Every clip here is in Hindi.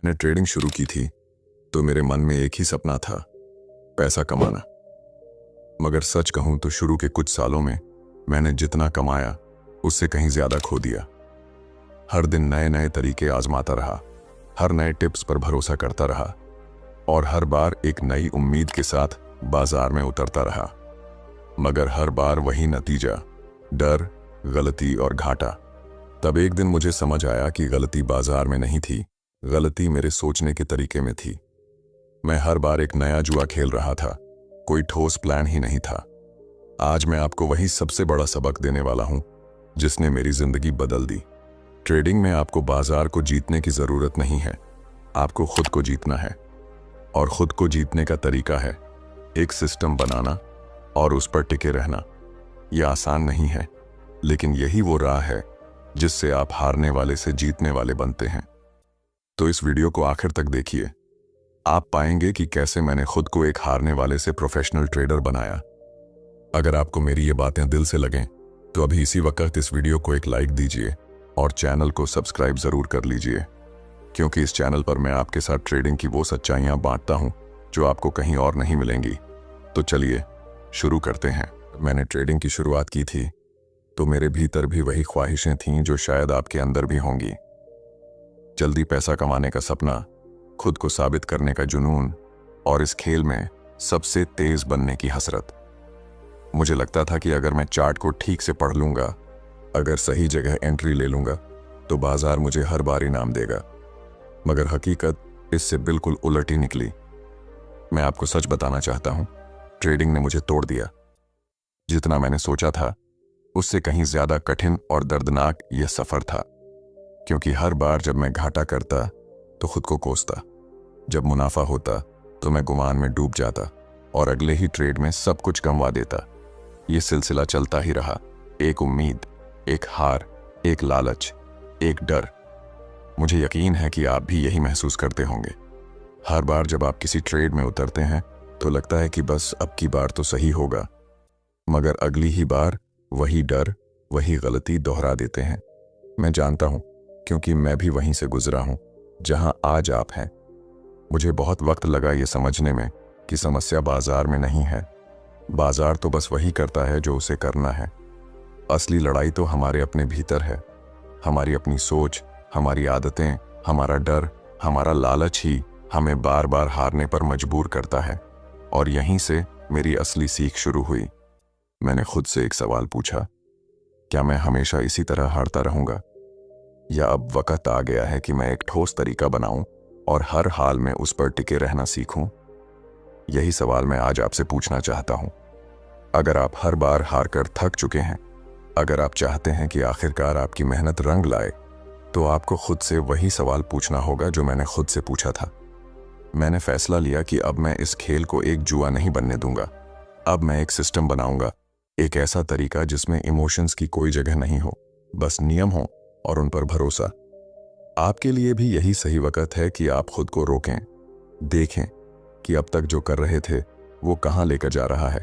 मैंने ट्रेडिंग शुरू की थी तो मेरे मन में एक ही सपना था, पैसा कमाना। मगर सच कहूं तो शुरू के कुछ सालों में मैंने जितना कमाया उससे कहीं ज्यादा खो दिया। हर दिन नए नए तरीके आजमाता रहा, हर नए टिप्स पर भरोसा करता रहा और हर बार एक नई उम्मीद के साथ बाजार में उतरता रहा। मगर हर बार वही नतीजा, डर, गलती और घाटा। तब एक दिन मुझे समझ आया कि गलती बाजार में नहीं थी, गलती मेरे सोचने के तरीके में थी। मैं हर बार एक नया जुआ खेल रहा था, कोई ठोस प्लान ही नहीं था। आज मैं आपको वही सबसे बड़ा सबक देने वाला हूं जिसने मेरी जिंदगी बदल दी। ट्रेडिंग में आपको बाजार को जीतने की जरूरत नहीं है, आपको खुद को जीतना है। और खुद को जीतने का तरीका है एक सिस्टम बनाना और उस पर टिके रहना। यह आसान नहीं है, लेकिन यही वो राह है जिससे आप हारने वाले से जीतने वाले बनते हैं। तो इस वीडियो को आखिर तक देखिए, आप पाएंगे कि कैसे मैंने खुद को एक हारने वाले से प्रोफेशनल ट्रेडर बनाया। अगर आपको मेरी ये बातें दिल से लगें तो अभी इसी वक्त इस वीडियो को एक लाइक दीजिए और चैनल को सब्सक्राइब जरूर कर लीजिए, क्योंकि इस चैनल पर मैं आपके साथ ट्रेडिंग की वो सच्चाइयां बांटता हूं जो आपको कहीं और नहीं मिलेंगी। तो चलिए शुरू करते हैं। मैंने ट्रेडिंग की शुरुआत की थी तो मेरे भीतर भी वही ख्वाहिशें थीं जो शायद आपके अंदर भी होंगी। जल्दी पैसा कमाने का सपना, खुद को साबित करने का जुनून और इस खेल में सबसे तेज बनने की हसरत। मुझे लगता था कि अगर मैं चार्ट को ठीक से पढ़ लूंगा, अगर सही जगह एंट्री ले लूंगा, तो बाजार मुझे हर बार इनाम देगा। मगर हकीकत इससे बिल्कुल उलट ही निकली। मैं आपको सच बताना चाहता हूं, ट्रेडिंग ने मुझे तोड़ दिया। जितना मैंने सोचा था उससे कहीं ज्यादा कठिन और दर्दनाक यह सफर था, क्योंकि हर बार जब मैं घाटा करता तो खुद को कोसता, जब मुनाफा होता तो मैं गुमान में डूब जाता और अगले ही ट्रेड में सब कुछ गंवा देता। ये सिलसिला चलता ही रहा, एक उम्मीद, एक हार, एक लालच, एक डर। मुझे यकीन है कि आप भी यही महसूस करते होंगे। हर बार जब आप किसी ट्रेड में उतरते हैं तो लगता है कि बस अब की बार तो सही होगा, मगर अगली ही बार वही डर, वही गलती दोहरा देते हैं। मैं जानता हूं, क्योंकि मैं भी वहीं से गुजरा हूं जहां आज आप हैं। मुझे बहुत वक्त लगा ये समझने में कि समस्या बाजार में नहीं है। बाजार तो बस वही करता है जो उसे करना है। असली लड़ाई तो हमारे अपने भीतर है। हमारी अपनी सोच, हमारी आदतें, हमारा डर, हमारा लालच ही हमें बार बार हारने पर मजबूर करता है। और यहीं से मेरी असली सीख शुरू हुई। मैंने खुद से एक सवाल पूछा, क्या मैं हमेशा इसी तरह हारता रहूंगा, या अब वक्त आ गया है कि मैं एक ठोस तरीका बनाऊं और हर हाल में उस पर टिके रहना सीखूं? यही सवाल मैं आज आपसे पूछना चाहता हूं। अगर आप हर बार हार कर थक चुके हैं, अगर आप चाहते हैं कि आखिरकार आपकी मेहनत रंग लाए, तो आपको खुद से वही सवाल पूछना होगा जो मैंने खुद से पूछा था। मैंने फैसला लिया कि अब मैं इस खेल को एक जुआ नहीं बनने दूंगा। अब मैं एक सिस्टम बनाऊंगा, एक ऐसा तरीका जिसमें इमोशंस की कोई जगह नहीं हो, बस नियम हो और उन पर भरोसा। आपके लिए भी यही सही वक्त है कि आप खुद को रोकें, देखें कि अब तक जो कर रहे थे वो कहां लेकर जा रहा है,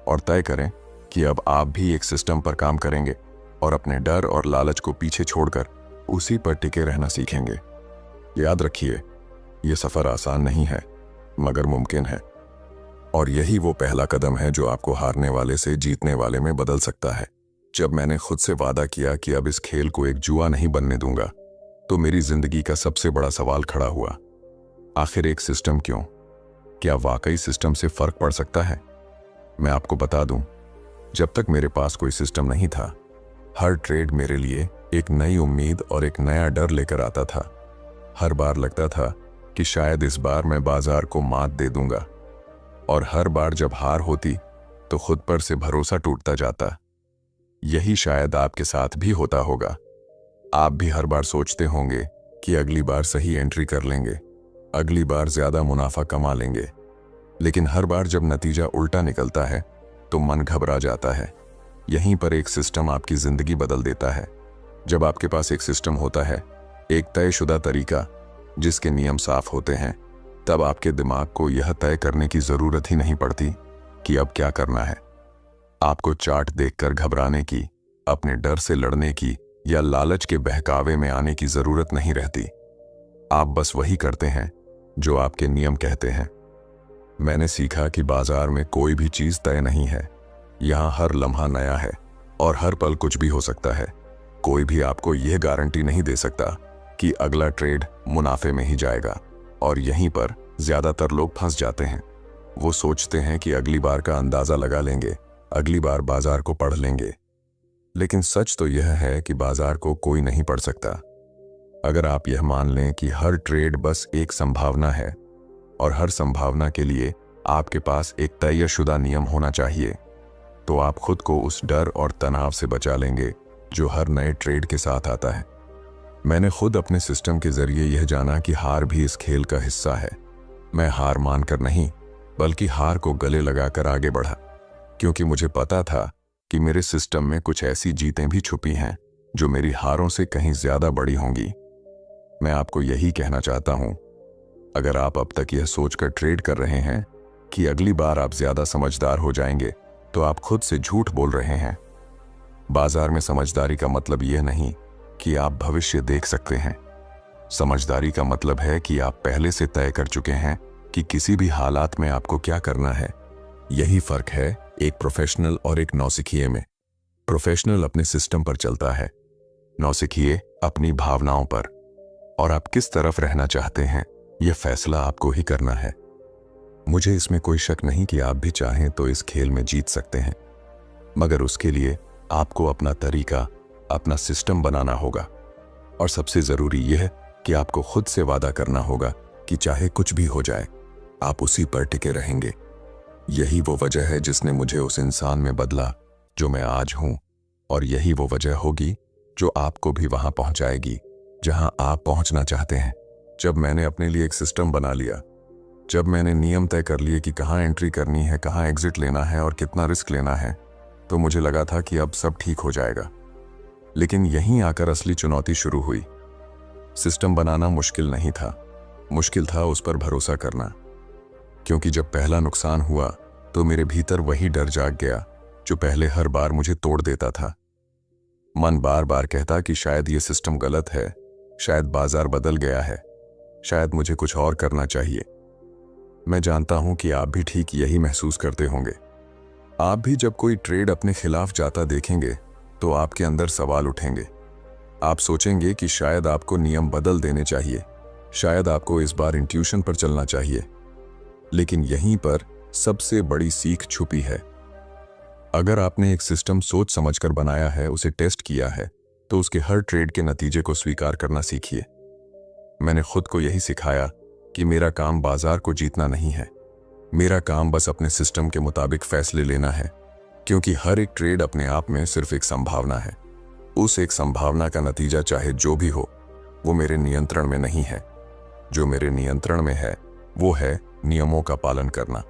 और तय करें कि अब आप भी एक सिस्टम पर काम करेंगे और अपने डर और लालच को पीछे छोड़कर उसी पर टिके रहना सीखेंगे। याद रखिए, यह सफर आसान नहीं है, मगर मुमकिन है। और यही वो पहला कदम है जो आपको हारने वाले से जीतने वाले में बदल सकता है। जब मैंने खुद से वादा किया कि अब इस खेल को एक जुआ नहीं बनने दूंगा, तो मेरी जिंदगी का सबसे बड़ा सवाल खड़ा हुआ। आखिर एक सिस्टम क्यों? क्या वाकई सिस्टम से फर्क पड़ सकता है? मैं आपको बता दूं, जब तक मेरे पास कोई सिस्टम नहीं था, हर ट्रेड मेरे लिए एक नई उम्मीद और एक नया डर लेकर आता था। हर बार लगता था कि शायद इस बार मैं बाजार को मात दे दूंगा, और हर बार जब हार होती तो खुद पर से भरोसा टूटता जाता। यही शायद आपके साथ भी होता होगा। आप भी हर बार सोचते होंगे कि अगली बार सही एंट्री कर लेंगे, अगली बार ज्यादा मुनाफा कमा लेंगे, लेकिन हर बार जब नतीजा उल्टा निकलता है तो मन घबरा जाता है। यहीं पर एक सिस्टम आपकी जिंदगी बदल देता है। जब आपके पास एक सिस्टम होता है, एक तयशुदा तरीका जिसके नियम साफ होते हैं, तब आपके दिमाग को यह तय करने की जरूरत ही नहीं पड़ती कि अब क्या करना है। आपको चार्ट देखकर घबराने की, अपने डर से लड़ने की या लालच के बहकावे में आने की जरूरत नहीं रहती। आप बस वही करते हैं जो आपके नियम कहते हैं। मैंने सीखा कि बाजार में कोई भी चीज तय नहीं है। यहाँ हर लम्हा नया है और हर पल कुछ भी हो सकता है। कोई भी आपको यह गारंटी नहीं दे सकता कि अगला ट्रेड मुनाफे में ही जाएगा, और यहीं पर ज्यादातर लोग फंस जाते हैं। वो सोचते हैं कि अगली बार का अंदाजा लगा लेंगे, अगली बार बाजार को पढ़ लेंगे। लेकिन सच तो यह है कि बाजार को कोई नहीं पढ़ सकता। अगर आप यह मान लें कि हर ट्रेड बस एक संभावना है और हर संभावना के लिए आपके पास एक तयशुदा नियम होना चाहिए, तो आप खुद को उस डर और तनाव से बचा लेंगे जो हर नए ट्रेड के साथ आता है। मैंने खुद अपने सिस्टम के जरिए यह जाना कि हार भी इस खेल का हिस्सा है। मैं हार मानकर नहीं, बल्कि हार को गले लगाकर आगे बढ़ा, क्योंकि मुझे पता था कि मेरे सिस्टम में कुछ ऐसी जीतें भी छुपी हैं जो मेरी हारों से कहीं ज्यादा बड़ी होंगी। मैं आपको यही कहना चाहता हूं, अगर आप अब तक यह सोचकर ट्रेड कर रहे हैं कि अगली बार आप ज्यादा समझदार हो जाएंगे, तो आप खुद से झूठ बोल रहे हैं। बाजार में समझदारी का मतलब यह नहीं कि आप भविष्य देख सकते हैं। समझदारी का मतलब है कि आप पहले से तय कर चुके हैं कि किसी भी हालात में आपको क्या करना है। यही फर्क है एक प्रोफेशनल और एक नौसिखिए में। प्रोफेशनल अपने सिस्टम पर चलता है, नौसिखिए अपनी भावनाओं पर। और आप किस तरफ रहना चाहते हैं, यह फैसला आपको ही करना है। मुझे इसमें कोई शक नहीं कि आप भी चाहें तो इस खेल में जीत सकते हैं, मगर उसके लिए आपको अपना तरीका, अपना सिस्टम बनाना होगा। और सबसे जरूरी यह कि आपको खुद से वादा करना होगा कि चाहे कुछ भी हो जाए, आप उसी पर टिके रहेंगे। यही वो वजह है जिसने मुझे उस इंसान में बदला जो मैं आज हूं, और यही वो वजह होगी जो आपको भी वहां पहुंचाएगी जहां आप पहुंचना चाहते हैं। जब मैंने अपने लिए एक सिस्टम बना लिया, जब मैंने नियम तय कर लिए कि कहां एंट्री करनी है, कहां एग्जिट लेना है और कितना रिस्क लेना है, तो मुझे लगा था कि अब सब ठीक हो जाएगा। लेकिन यहीं आकर असली चुनौती शुरू हुई। सिस्टम बनाना मुश्किल नहीं था, मुश्किल था उस पर भरोसा करना। क्योंकि जब पहला नुकसान हुआ तो मेरे भीतर वही डर जाग गया जो पहले हर बार मुझे तोड़ देता था। मन बार बार कहता कि शायद ये सिस्टम गलत है, शायद बाजार बदल गया है, शायद मुझे कुछ और करना चाहिए। मैं जानता हूं कि आप भी ठीक यही महसूस करते होंगे। आप भी जब कोई ट्रेड अपने खिलाफ जाता देखेंगे तो आपके अंदर सवाल उठेंगे। आप सोचेंगे कि शायद आपको नियम बदल देने चाहिए, शायद आपको इस बार इंट्यूशन पर चलना चाहिए। लेकिन यहीं पर सबसे बड़ी सीख छुपी है। अगर आपने एक सिस्टम सोच समझकर बनाया है, उसे टेस्ट किया है, तो उसके हर ट्रेड के नतीजे को स्वीकार करना सीखिए। मैंने खुद को यही सिखाया कि मेरा काम बाजार को जीतना नहीं है, मेरा काम बस अपने सिस्टम के मुताबिक फैसले लेना है। क्योंकि हर एक ट्रेड अपने आप में सिर्फ एक संभावना है। उस एक संभावना का नतीजा चाहे जो भी हो, वो मेरे नियंत्रण में नहीं है। जो मेरे नियंत्रण में है वो है नियमों का पालन करना।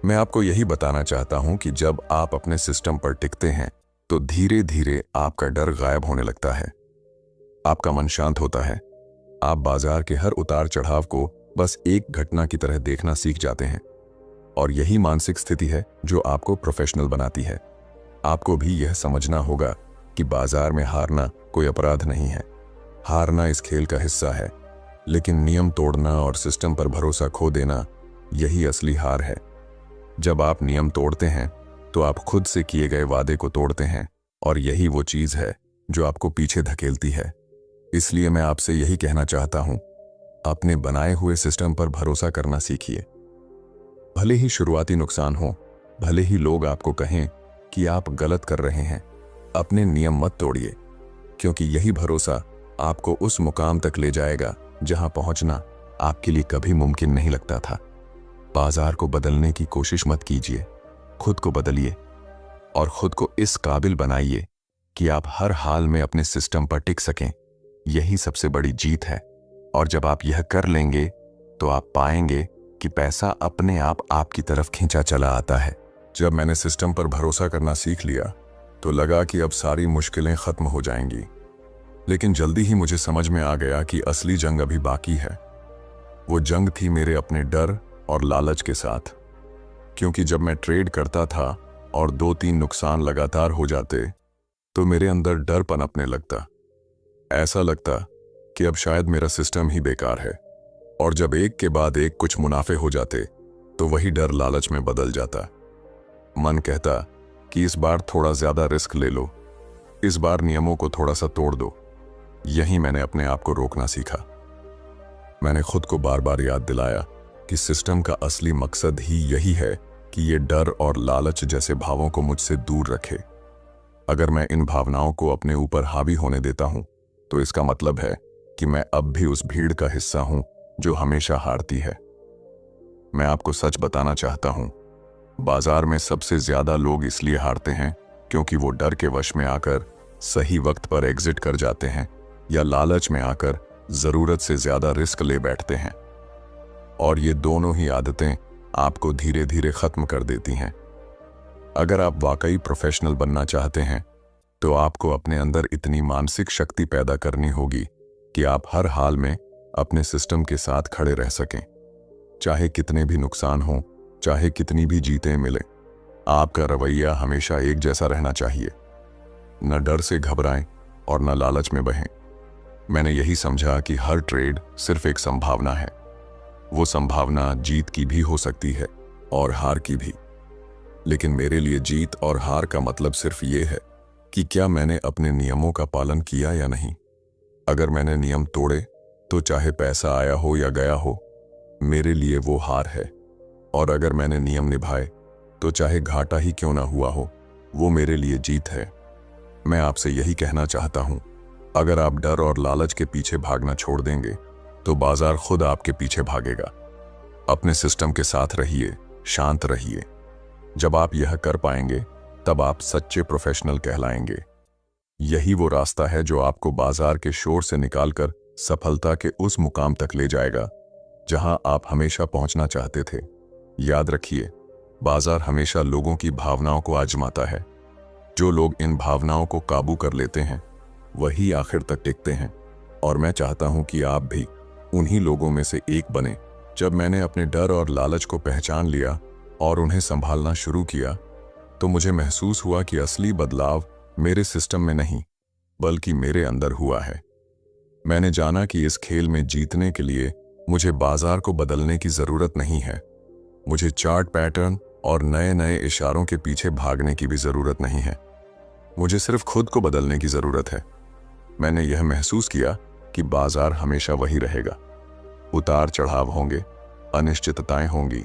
मैं आपको यही बताना चाहता हूं कि जब आप अपने सिस्टम पर टिकते हैं तो धीरे धीरे आपका डर गायब होने लगता है, आपका मन शांत होता है। आप बाजार के हर उतार चढ़ाव को बस एक घटना की तरह देखना सीख जाते हैं। और यही मानसिक स्थिति है जो आपको प्रोफेशनल बनाती है। आपको भी यह समझना होगा कि बाजार में हारना कोई अपराध नहीं है। हारना इस खेल का हिस्सा है, लेकिन नियम तोड़ना और सिस्टम पर भरोसा खो देना, यही असली हार है। जब आप नियम तोड़ते हैं तो आप खुद से किए गए वादे को तोड़ते हैं, और यही वो चीज है जो आपको पीछे धकेलती है। इसलिए मैं आपसे यही कहना चाहता हूं, अपने बनाए हुए सिस्टम पर भरोसा करना सीखिए। भले ही शुरुआती नुकसान हो, भले ही लोग आपको कहें कि आप गलत कर रहे हैं, अपने नियम मत तोड़िए, क्योंकि यही भरोसा आपको उस मुकाम तक ले जाएगा जहां पहुंचना आपके लिए कभी मुमकिन नहीं लगता था। बाजार को बदलने की कोशिश मत कीजिए, खुद को बदलिए और खुद को इस काबिल बनाइए कि आप हर हाल में अपने सिस्टम पर टिक सकें। यही सबसे बड़ी जीत है। और जब आप यह कर लेंगे तो आप पाएंगे कि पैसा अपने आप आपकी तरफ खींचा चला आता है। जब मैंने सिस्टम पर भरोसा करना सीख लिया तो लगा कि अब सारी मुश्किलें खत्म हो जाएंगी। लेकिन जल्दी ही मुझे समझ में आ गया कि असली जंग अभी बाकी है। वो जंग थी मेरे अपने डर और लालच के साथ। क्योंकि जब मैं ट्रेड करता था और 2-3 नुकसान लगातार हो जाते तो मेरे अंदर डर पनपने लगता। ऐसा लगता कि अब शायद मेरा सिस्टम ही बेकार है। और जब एक के बाद एक कुछ मुनाफे हो जाते तो वही डर लालच में बदल जाता। मन कहता कि इस बार थोड़ा ज्यादा रिस्क ले लो, इस बार नियमों को थोड़ा सा तोड़ दो। यही मैंने अपने आप को रोकना सीखा। मैंने खुद को बार बार याद दिलाया कि सिस्टम का असली मकसद ही यही है कि ये डर और लालच जैसे भावों को मुझसे दूर रखे। अगर मैं इन भावनाओं को अपने ऊपर हावी होने देता हूं तो इसका मतलब है कि मैं अब भी उस भीड़ का हिस्सा हूं जो हमेशा हारती है। मैं आपको सच बताना चाहता हूं, बाजार में सबसे ज्यादा लोग इसलिए हारते हैं क्योंकि वो डर के वश में आकर सही वक्त पर एग्जिट कर जाते हैं या लालच में आकर जरूरत से ज्यादा रिस्क ले बैठते हैं। और ये दोनों ही आदतें आपको धीरे धीरे खत्म कर देती हैं। अगर आप वाकई प्रोफेशनल बनना चाहते हैं तो आपको अपने अंदर इतनी मानसिक शक्ति पैदा करनी होगी कि आप हर हाल में अपने सिस्टम के साथ खड़े रह सकें। चाहे कितने भी नुकसान हों, चाहे कितनी भी जीतें मिले, आपका रवैया हमेशा एक जैसा रहना चाहिए। न डर से घबराएं और न लालच में बहें। मैंने यही समझा कि हर ट्रेड सिर्फ एक संभावना है। वो संभावना जीत की भी हो सकती है और हार की भी। लेकिन मेरे लिए जीत और हार का मतलब सिर्फ ये है कि क्या मैंने अपने नियमों का पालन किया या नहीं। अगर मैंने नियम तोड़े तो चाहे पैसा आया हो या गया हो, मेरे लिए वो हार है। और अगर मैंने नियम निभाए तो चाहे घाटा ही क्यों ना हुआ हो, वो मेरे लिए जीत है। मैं आपसे यही कहना चाहता हूं, अगर आप डर और लालच के पीछे भागना छोड़ देंगे तो बाजार खुद आपके पीछे भागेगा। अपने सिस्टम के साथ रहिए, शांत रहिए। जब आप यह कर पाएंगे तब आप सच्चे प्रोफेशनल कहलाएंगे। यही वो रास्ता है जो आपको बाजार के शोर से निकालकर सफलता के उस मुकाम तक ले जाएगा जहां आप हमेशा पहुंचना चाहते थे। याद रखिए, बाजार हमेशा लोगों की भावनाओं को आजमाता है। जो लोग इन भावनाओं को काबू कर लेते हैं वही आखिर तक टिकते हैं। और मैं चाहता हूं कि आप भी उन्हीं लोगों में से एक बने। जब मैंने अपने डर और लालच को पहचान लिया और उन्हें संभालना शुरू किया तो मुझे महसूस हुआ कि असली बदलाव मेरे सिस्टम में नहीं बल्कि मेरे अंदर हुआ है। मैंने जाना कि इस खेल में जीतने के लिए मुझे बाजार को बदलने की जरूरत नहीं है। मुझे चार्ट पैटर्न और नए नए इशारों के पीछे भागने की भी जरूरत नहीं है। मुझे सिर्फ खुद को बदलने की जरूरत है। मैंने यह महसूस किया कि बाजार हमेशा वही रहेगा। उतार चढ़ाव होंगे, अनिश्चितताएं होंगी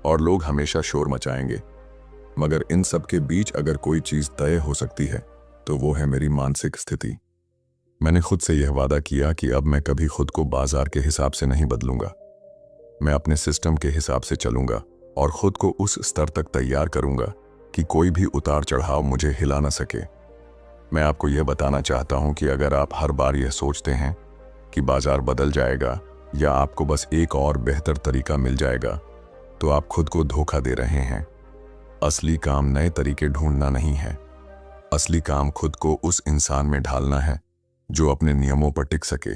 और लोग हमेशा शोर मचाएंगे। मगर इन सब के बीच अगर कोई चीज तय हो सकती है तो वो है मेरी मानसिक स्थिति। मैंने खुद से यह वादा किया कि अब मैं कभी खुद को बाजार के हिसाब से नहीं बदलूंगा। मैं अपने सिस्टम के हिसाब से चलूंगा और खुद को उस स्तर तक तैयार करूंगा कि कोई भी उतार चढ़ाव मुझे हिला ना सके। मैं आपको यह बताना चाहता हूं कि अगर आप हर बार यह सोचते हैं कि बाजार बदल जाएगा या आपको बस एक और बेहतर तरीका मिल जाएगा तो आप खुद को धोखा दे रहे हैं। असली काम नए तरीके ढूंढना नहीं है। असली काम खुद को उस इंसान में ढालना है जो अपने नियमों पर टिक सके,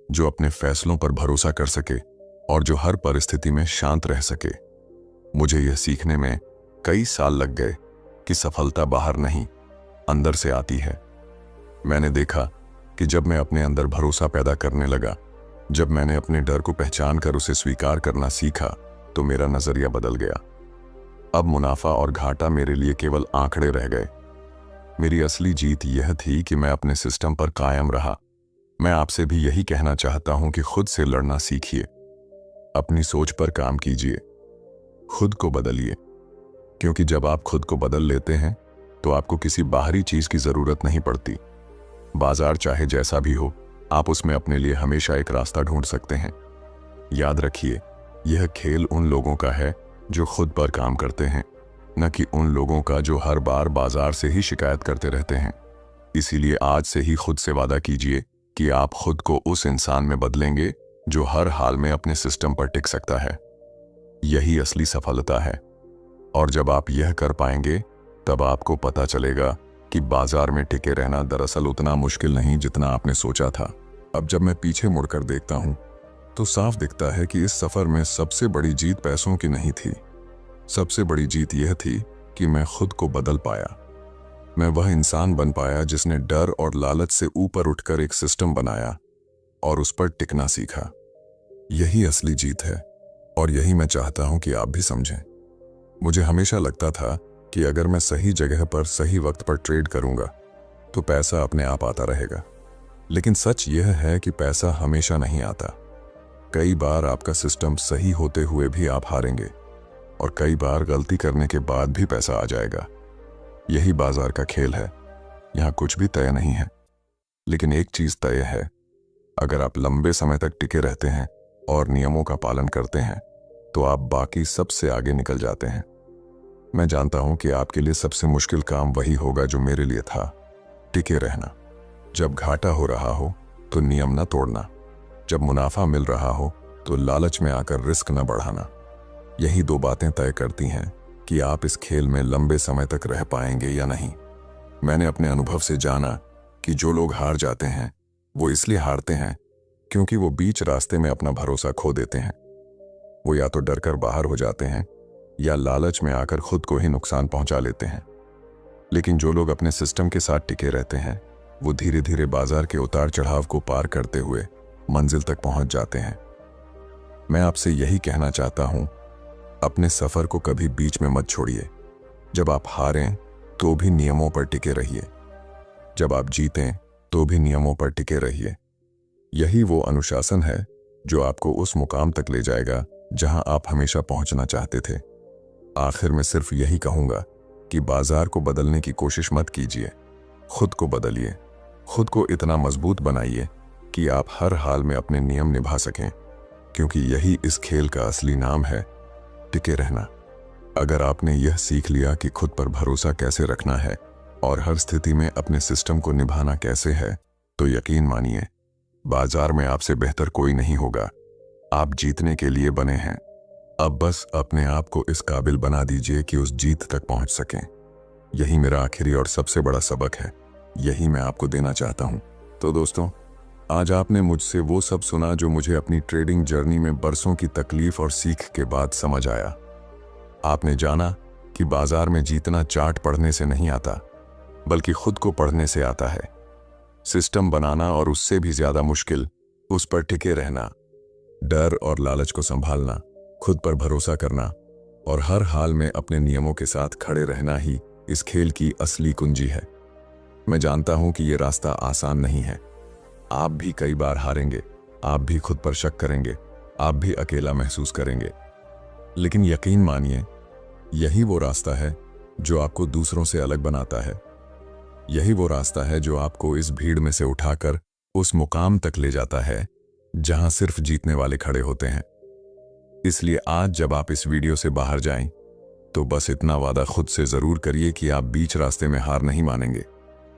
जो अपने फैसलों पर भरोसा कर सके और जो हर परिस्थिति में शांत रह सके। मुझे यह सीखने में कई साल लग गए कि सफलता बाहर नहीं, अंदर से आती है। मैंने देखा कि जब मैं अपने अंदर भरोसा पैदा करने लगा, जब मैंने अपने डर को पहचान कर उसे स्वीकार करना सीखा, तो मेरा नजरिया बदल गया। अब मुनाफा और घाटा मेरे लिए केवल आंकड़े रह गए। मेरी असली जीत यह थी कि मैं अपने सिस्टम पर कायम रहा। मैं आपसे भी यही कहना चाहता हूं कि खुद से लड़ना सीखिए, अपनी सोच पर काम कीजिए, खुद को बदलिए। क्योंकि जब आप खुद को बदल लेते हैं तो आपको किसी बाहरी चीज की जरूरत नहीं पड़ती। बाजार चाहे जैसा भी हो, आप उसमें अपने लिए हमेशा एक रास्ता ढूंढ सकते हैं। याद रखिए, यह खेल उन लोगों का है जो खुद पर काम करते हैं, न कि उन लोगों का जो हर बार बाजार से ही शिकायत करते रहते हैं। इसीलिए आज से ही खुद से वादा कीजिए कि आप खुद को उस इंसान में बदलेंगे जो हर हाल में अपने सिस्टम पर टिक सकता है। यही असली सफलता है। और जब आप यह कर पाएंगे तब आपको पता चलेगा कि बाजार में टिके रहना दरअसल उतना मुश्किल नहीं जितना आपने सोचा था। अब जब मैं पीछे मुड़कर देखता हूं तो साफ दिखता है कि इस सफर में सबसे बड़ी जीत पैसों की नहीं थी। सबसे बड़ी जीत यह थी कि मैं खुद को बदल पाया। मैं वह इंसान बन पाया जिसने डर और लालच से ऊपर उठकर एक सिस्टम बनाया और उस पर टिकना सीखा। यही असली जीत है और यही मैं चाहता हूं कि आप भी समझें। मुझे हमेशा लगता था कि अगर मैं सही जगह पर सही वक्त पर ट्रेड करूंगा तो पैसा अपने आप आता रहेगा, लेकिन सच यह है कि पैसा हमेशा नहीं आता। कई बार आपका सिस्टम सही होते हुए भी आप हारेंगे और कई बार गलती करने के बाद भी पैसा आ जाएगा। यही बाजार का खेल है। यहां कुछ भी तय नहीं है, लेकिन एक चीज तय है, अगर आप लंबे समय तक टिके रहते हैं और नियमों का पालन करते हैं तो आप बाकी सबसे आगे निकल जाते हैं। मैं जानता हूं कि आपके लिए सबसे मुश्किल काम वही होगा जो मेरे लिए था, टिके रहना। जब घाटा हो रहा हो तो नियम न तोड़ना, जब मुनाफा मिल रहा हो तो लालच में आकर रिस्क न बढ़ाना। यही दो बातें तय करती हैं कि आप इस खेल में लंबे समय तक रह पाएंगे या नहीं। मैंने अपने अनुभव से जाना कि जो लोग हार जाते हैं वो इसलिए हारते हैं क्योंकि वो बीच रास्ते में अपना भरोसा खो देते हैं। वो या तो डर कर बाहर हो जाते हैं या लालच में आकर खुद को ही नुकसान पहुंचा लेते हैं। लेकिन जो लोग अपने सिस्टम के साथ टिके रहते हैं वो धीरे धीरे बाजार के उतार चढ़ाव को पार करते हुए मंजिल तक पहुंच जाते हैं। मैं आपसे यही कहना चाहता हूं, अपने सफर को कभी बीच में मत छोड़िए। जब आप हारें तो भी नियमों पर टिके रहिए, जब आप जीतें तो भी नियमों पर टिके रहिए। यही वो अनुशासन है जो आपको उस मुकाम तक ले जाएगा जहां आप हमेशा पहुंचना चाहते थे। आखिर में सिर्फ यही कहूंगा कि बाजार को बदलने की कोशिश मत कीजिए, खुद को बदलिए। खुद को इतना मजबूत बनाइए कि आप हर हाल में अपने नियम निभा सकें, क्योंकि यही इस खेल का असली नाम है, टिके रहना। अगर आपने यह सीख लिया कि खुद पर भरोसा कैसे रखना है और हर स्थिति में अपने सिस्टम को निभाना कैसे है, तो यकीन मानिए बाजार में आपसे बेहतर कोई नहीं होगा। आप जीतने के लिए बने हैं। अब बस अपने आप को इस काबिल बना दीजिए कि उस जीत तक पहुंच सकें। यही मेरा आखिरी और सबसे बड़ा सबक है, यही मैं आपको देना चाहता हूं। तो दोस्तों, आज आपने मुझसे वो सब सुना जो मुझे अपनी ट्रेडिंग जर्नी में बरसों की तकलीफ और सीख के बाद समझ आया। आपने जाना कि बाजार में जीतना चार्ट पढ़ने से नहीं आता, बल्कि खुद को पढ़ने से आता है। सिस्टम बनाना और उससे भी ज्यादा मुश्किल उस पर टिके रहना, डर और लालच को संभालना, खुद पर भरोसा करना और हर हाल में अपने नियमों के साथ खड़े रहना ही इस खेल की असली कुंजी है। मैं जानता हूं कि यह रास्ता आसान नहीं है। आप भी कई बार हारेंगे, आप भी खुद पर शक करेंगे, आप भी अकेला महसूस करेंगे, लेकिन यकीन मानिए यही वो रास्ता है जो आपको दूसरों से अलग बनाता है। यही वो रास्ता है जो आपको इस भीड़ में से उठाकर उस मुकाम तक ले जाता है जहां सिर्फ जीतने वाले खड़े होते हैं। इसलिए आज जब आप इस वीडियो से बाहर जाएं तो बस इतना वादा खुद से जरूर करिए कि आप बीच रास्ते में हार नहीं मानेंगे।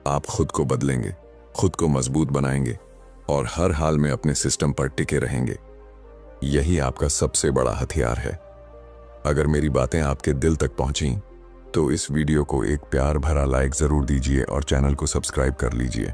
आप खुद को बदलेंगे, खुद को मजबूत बनाएंगे और हर हाल में अपने सिस्टम पर टिके रहेंगे। यही आपका सबसे बड़ा हथियार है। अगर मेरी बातें आपके दिल तक पहुंची तो इस वीडियो को एक प्यार भरा लाइक जरूर दीजिए और चैनल को सब्सक्राइब कर लीजिए।